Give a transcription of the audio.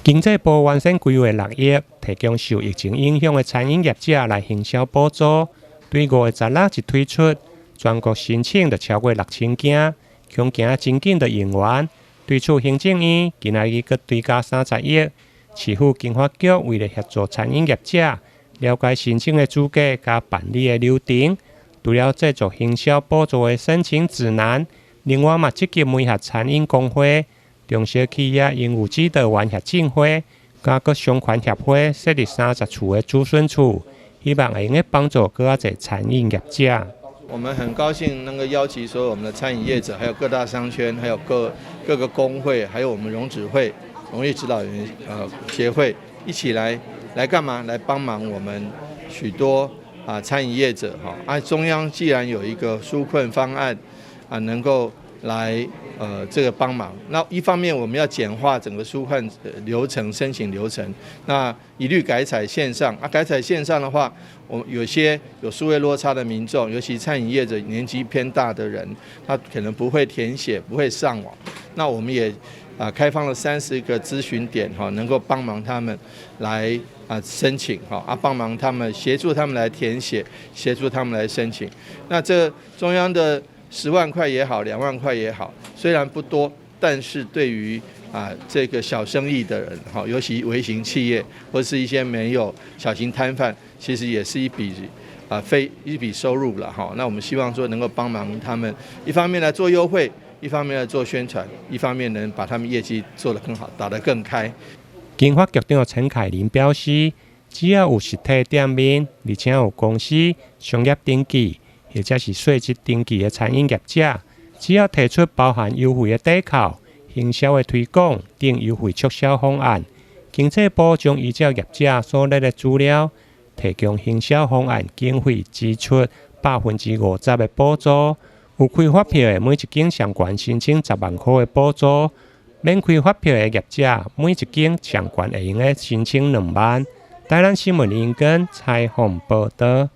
经济部原先规划6亿，提供受疫情影响的餐饮业者来行销补助。对5月16日推出，全国申请就超过6000件，恐惊真紧的用完。对此，行政院今仔日阁追加30亿。市府经发局为了协助餐饮业者了解申请的资格甲办理的流程，除了制作行销补助的申请指南，另外嘛积极媒合餐饮工会。中小企业应有指导员协进会，甲各商圈协会设立30处的咨询处，希望会用帮助更多餐饮业者。我们很高兴能够邀集所有我们的餐饮业者，还有各大商圈，还有各个工会，还有我们荣指会、荣誉指导员协会一起来干嘛？来帮忙我们许多餐饮业者中央既然有一个纾困方案能够来这个帮忙。那一方面我们要简化整个纾困流程、申请流程，那一律改采线上。改采线上的话，我有些有数位落差的民众，尤其餐饮业者年纪偏大的人，他可能不会填写、不会上网。那我们也开放了30个咨询点能够帮忙他们来申请帮忙他们协助他们来填写，协助他们来申请。那这中央的10万块也好，2万块也好，虽然不多，但是对于这个小生意的人尤其微型企业或是一些没有小型摊贩，其实也是一笔收入了那我们希望说能够帮忙他们，一方面来做优惠，一方面来做宣传，一方面能把他们业绩做得更好，打得更开。经发局长陈凯琳表示，只要有实体店面，而且有公司商业登记，或者是税籍登记的餐饮业者，只要提出包含优惠的抵扣、行销的推广等优惠促销方案，经济部将依照业者所列的资料，提供行销方案经费支出50%的补助。有开发票的每一间上悬申请10万块的补助，免开发票的业者每一间上悬会用申请2万。台南新闻引根采访报道。